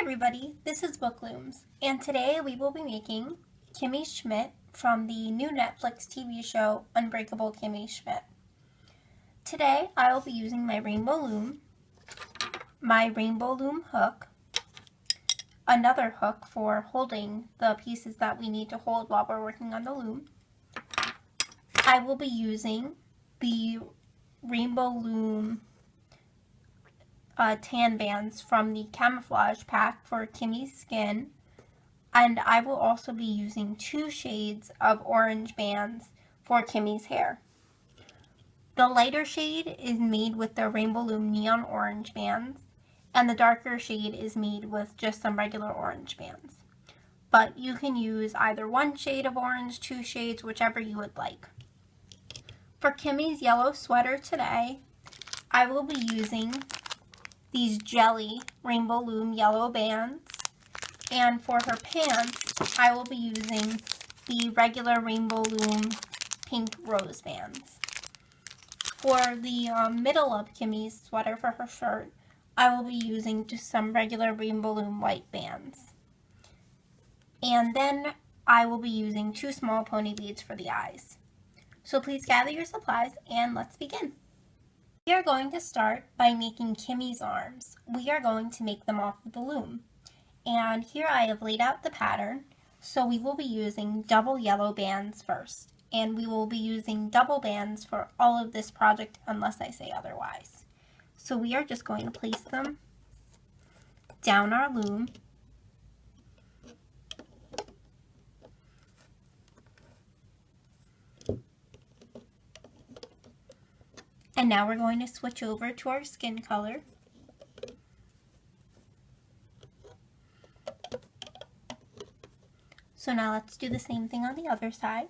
everybody, this is BookLooms, and today we will be making Kimmy Schmidt from the new Netflix TV show Unbreakable Kimmy Schmidt. Today I will be using my rainbow loom, my rainbow loom hook, another hook for holding the pieces that we need to hold while we're working on the loom. I will be using the rainbow loom tan bands from the camouflage pack for Kimmy's skin, and I will also be using 2 shades of orange bands for Kimmy's hair. The lighter shade is made with the rainbow loom neon orange bands, and the darker shade is made with just some regular orange bands. But you can use either 1 shade of orange, 2 shades, whichever you would like. For Kimmy's yellow sweater today, I will be using these jelly rainbow loom yellow bands, and for her pants I will be using the regular rainbow loom pink rose bands. For the middle of Kimmy's sweater for her shirt, I will be using just some regular rainbow loom white bands, and then I will be using 2 small pony beads for the eyes. So please gather your supplies and let's begin. We are going to start by making Kimmy's arms. We are going to make them off of the loom. And here I have laid out the pattern. So we will be using double yellow bands first. And we will be using double bands for all of this project unless I say otherwise. So we are just going to place them down our loom. And now we're going to switch over to our skin color. So now let's do the same thing on the other side.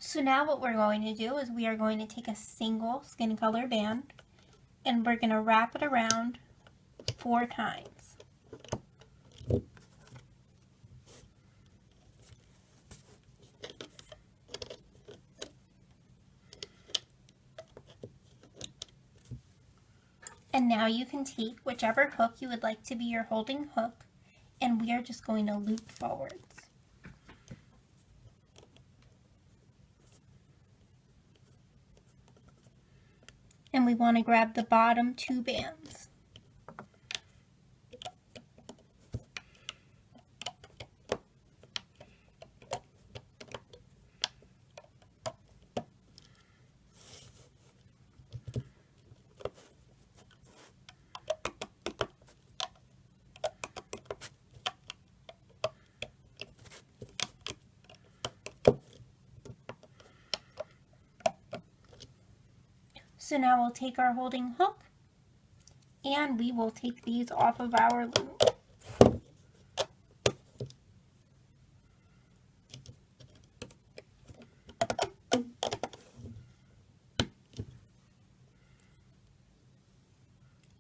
So now what we're going to do is we are going to take a single skin color band and we're going to wrap it around 4 times. And now you can take whichever hook you would like to be your holding hook, and we are just going to loop forwards. And we want to grab the bottom 2 bands. So now we'll take our holding hook and we will take these off of our loom.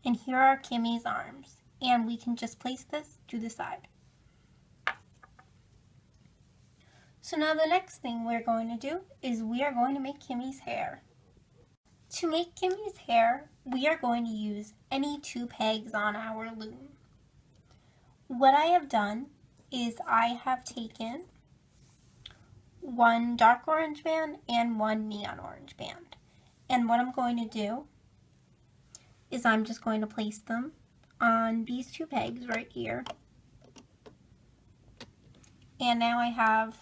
And here are Kimmy's arms, and we can just place this to the side. So now the next thing we're going to do is we are going to make Kimmy's hair. To make Kimmy's hair, we are going to use any 2 pegs on our loom. What I have done is I have taken 1 dark orange band and 1 neon orange band. And what I'm going to do is I'm just going to place them on these 2 pegs right here. And now I have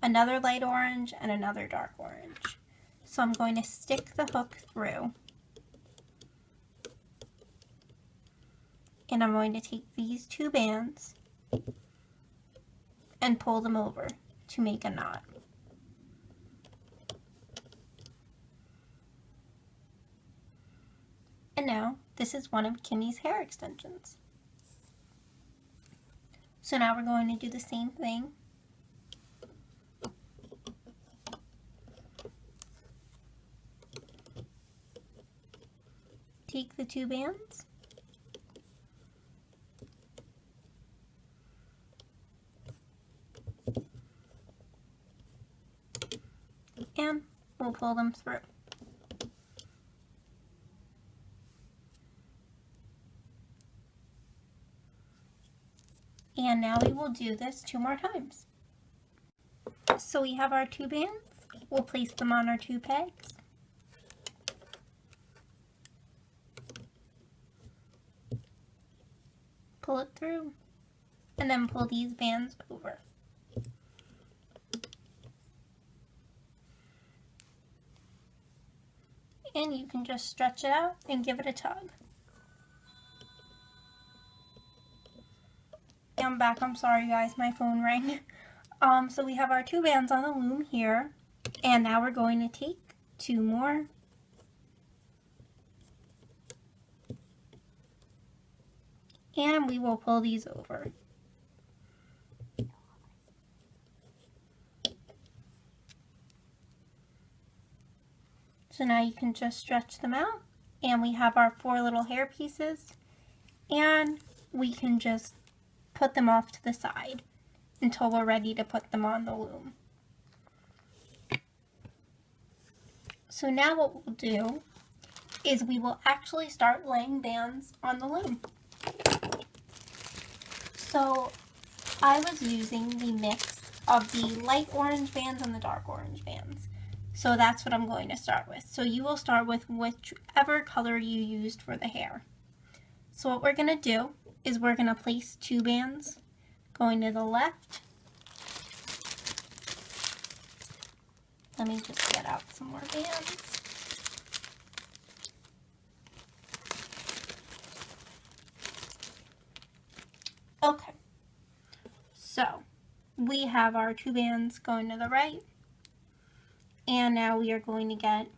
another light orange and another dark orange. So I'm going to stick the hook through, and I'm going to take these 2 bands and pull them over to make a knot. And now this is one of Kimmy's hair extensions. So now we're going to do the same thing the two bands. And we'll pull them through. And now we will do this 2 more times. So we have our 2 bands. We'll place them on our 2 pegs. Pull it through, and then pull these bands over. And you can just stretch it out and give it a tug. I'm back. I'm sorry guys, my phone rang. So we have our 2 bands on the loom here, and now we're going to take 2 more. And we will pull these over. So now you can just stretch them out, and we have our 4 little hair pieces, and we can just put them off to the side until we're ready to put them on the loom. So now what we'll do is we will actually start laying bands on the loom. So I was using the mix of the light orange bands and the dark orange bands. So that's what I'm going to start with. So you will start with whichever color you used for the hair. So what we're going to do is we're going to place 2 bands going to the left. Let me just get out some more bands. Okay, so we have our 2 bands going to the right, and now we are going to get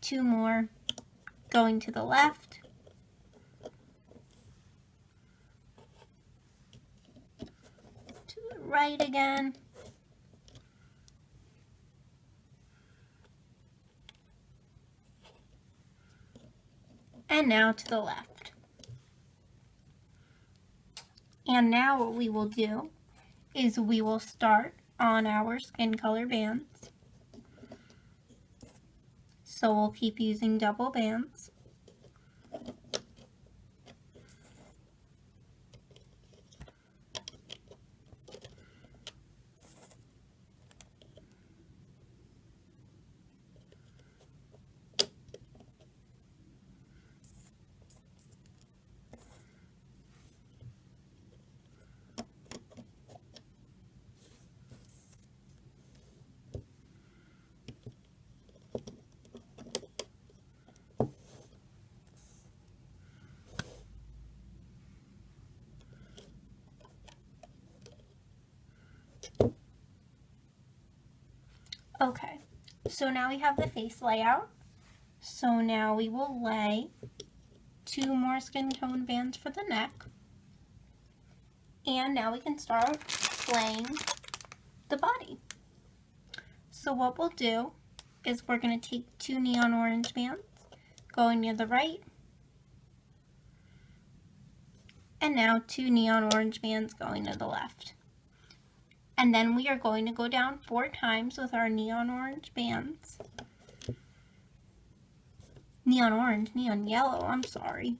2 more going to the left. To the right again. And now to the left. And now what we will do is we will start on our skin color bands. So we'll keep using double bands. Okay, so now we have the face layout. So now we will lay 2 more skin tone bands for the neck. And now we can start laying the body. So what we'll do is we're going to take 2 neon orange bands going near the right. And now 2 neon orange bands going to the left. And then we are going to go down 4 times with our neon orange bands. Neon orange, neon yellow, I'm sorry.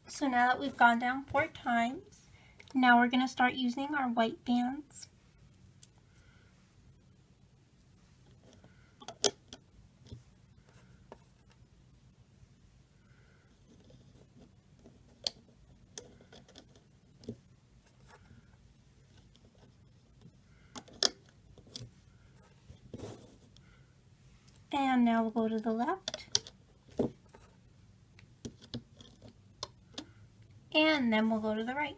So now that we've gone down 4 times, now we're going to start using our white bands. And now we'll go to the left. And then we'll go to the right.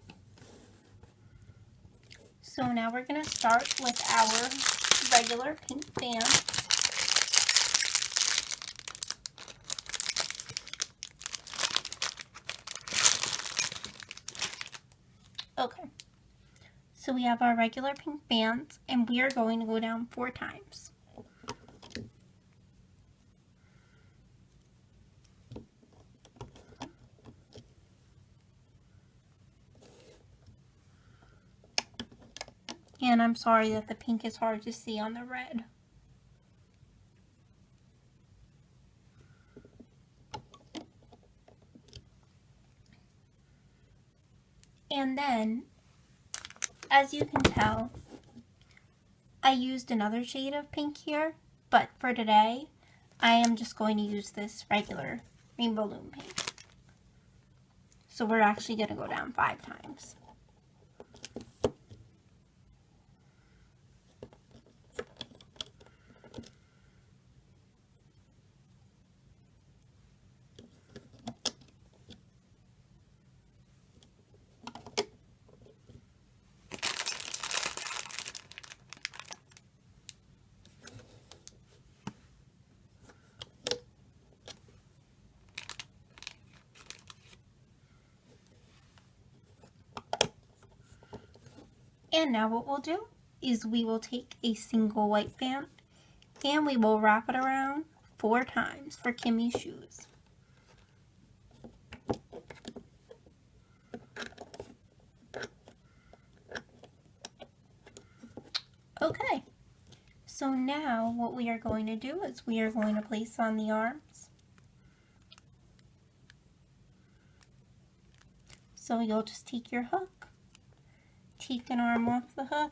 So now we're going to start with our regular pink band. Okay, so we have our regular pink bands, and we are going to go down 4 times. And I'm sorry that the pink is hard to see on the red. And then, as you can tell, I used another shade of pink here, but for today, I am just going to use this regular Rainbow Loom pink. So we're actually going to go down 5 times. And now what we'll do is we will take a single white band and we will wrap it around 4 times for Kimmy's shoes. Okay, so now what we are going to do is we are going to place on the arms. So you'll just take your hook, take an arm off the hook,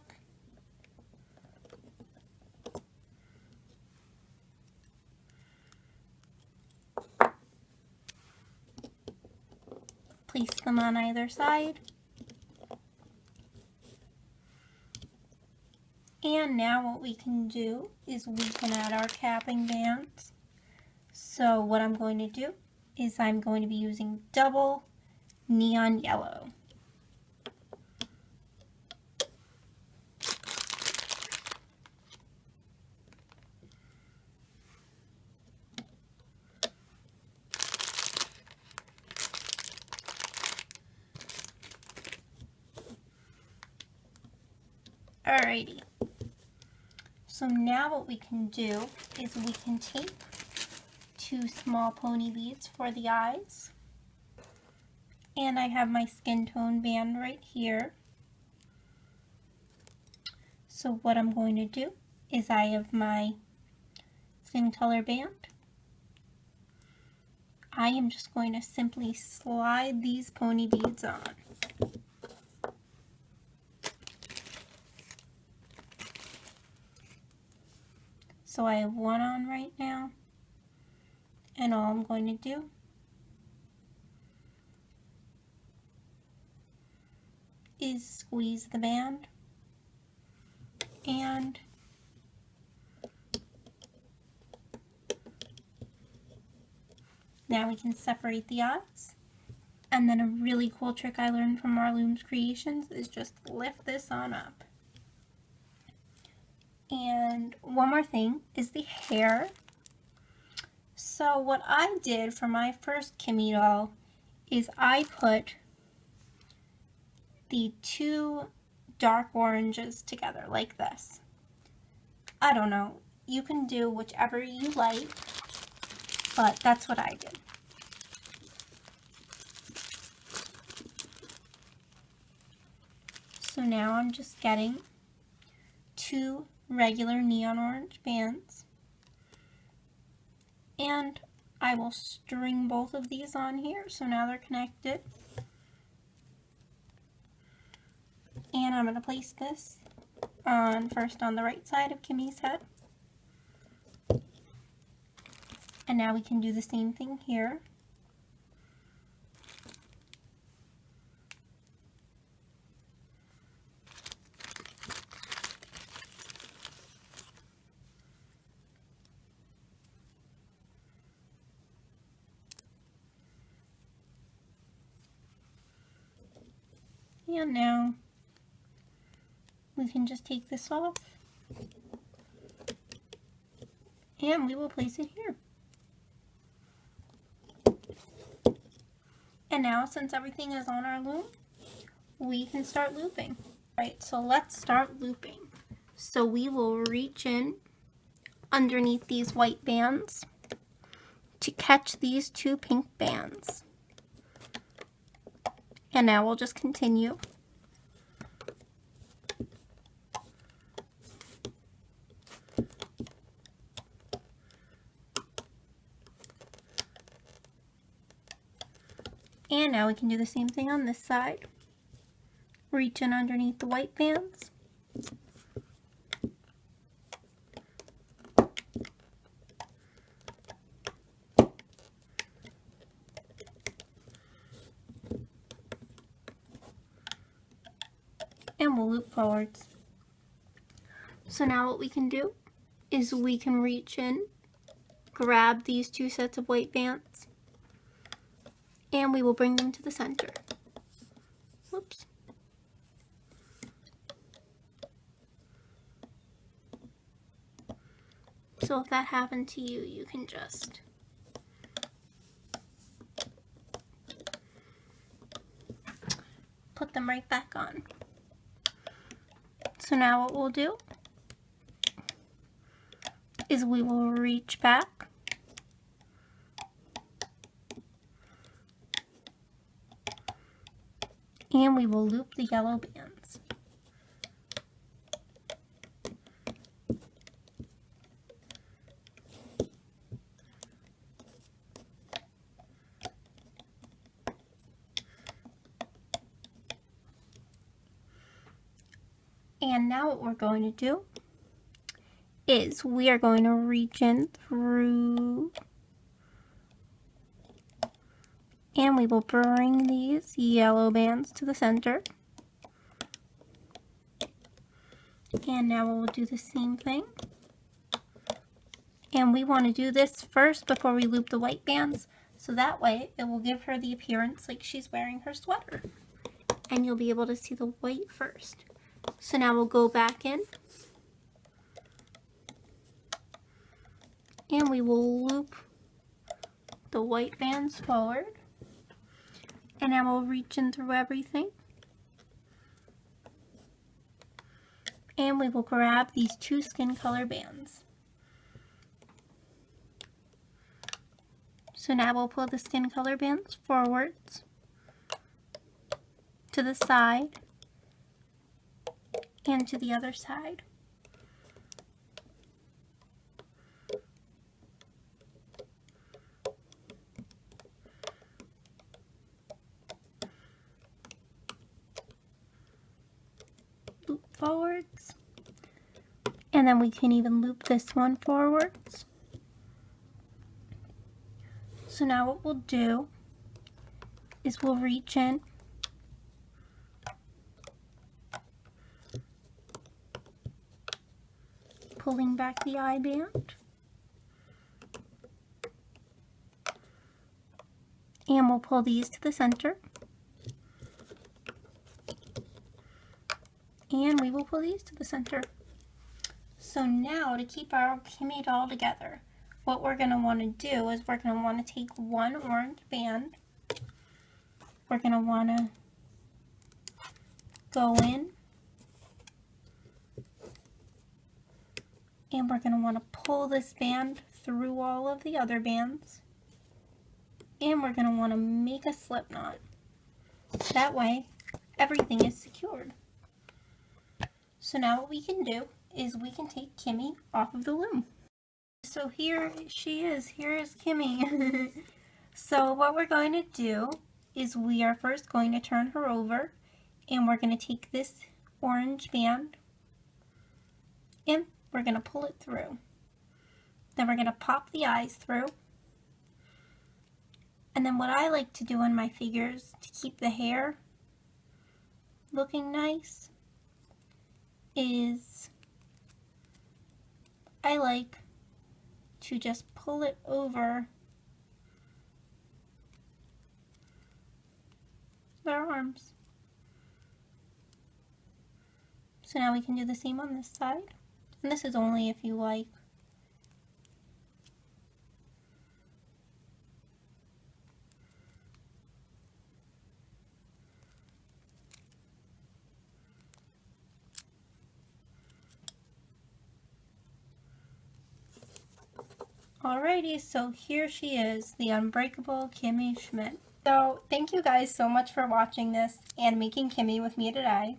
place them on either side, and now what we can do is we can add our capping bands. So what I'm going to do is I'm going to be using double neon yellow. Alrighty, so now what we can do is we can take 2 small pony beads for the eyes, and I have my skin tone band right here. So what I'm going to do is I have my skin color band. I am just going to simply slide these pony beads on. So I have 1 on right now, and all I'm going to do is squeeze the band, and now we can separate the eyes. And then a really cool trick I learned from our Loom's creations is just lift this on up. And one more thing is the hair. So what I did for my first Kimmy doll is I put the 2 dark oranges together like this. I don't know, you can do whichever you like, but that's what I did. So now I'm just getting 2 regular neon orange bands, and I will string both of these on here, so now they're connected. And I'm going to place this on first on the right side of Kimmy's head, and now we can do the same thing here. And now we can just take this off and we will place it here. And now, since everything is on our loom, we can start looping. Right, so let's start looping. So we will reach in underneath these white bands to catch these two pink bands. And now we'll just continue. And now we can do the same thing on this side. Reach in underneath the white bands. And we'll loop forwards. So now what we can do is we can reach in, grab these two sets of white bands, and we will bring them to the center. Whoops. So if that happened to you, you can just put them right back on. So now what we'll do is we will reach back and we will loop the yellow bands. And now what we're going to do is we are going to reach in through and we will bring these yellow bands to the center. And now we'll do the same thing. And we want to do this first before we loop the white bands, so that way it will give her the appearance like she's wearing her sweater. And you'll be able to see the white first. So now we'll go back in and we will loop the white bands forward, and now we'll reach in through everything and we will grab these two skin color bands. So now we'll pull the skin color bands forwards to the side and to the other side. Loop forwards. And then we can even loop this one forwards. So now what we'll do is we'll reach in pulling back the eye band, and we'll pull these to the center, and we will pull these to the center. So now to keep our Kimmy doll together, what we're going to want to do is we're going to want to take one orange band, we're going to want to go in, and we're going to want to pull this band through all of the other bands, and we're going to want to make a slip knot. That way everything is secured. So now what we can do is we can take Kimmy off of the loom. So here she is. Here is Kimmy. So what we're going to do is we are first going to turn her over, and we're going to take this orange band and we're going to pull it through. Then we're going to pop the eyes through. And then what I like to do in my figures to keep the hair looking nice is I like to just pull it over their arms. So now we can do the same on this side. And this is only if you like. Alrighty, so here she is, the Unbreakable Kimmy Schmidt. So thank you guys so much for watching this and making Kimmy with me today.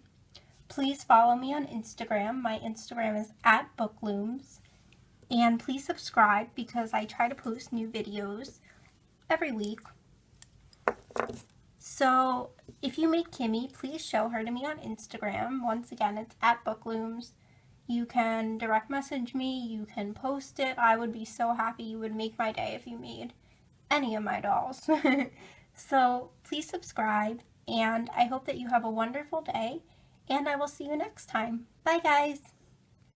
Please follow me on Instagram. My Instagram is @BookLooms. And please subscribe because I try to post new videos every week. So if you make Kimmy, please show her to me on Instagram. Once again, it's @BookLooms. You can direct message me, you can post it. I would be so happy. You would make my day if you made any of my dolls. So please subscribe, and I hope that you have a wonderful day, and I will see you next time. Bye guys!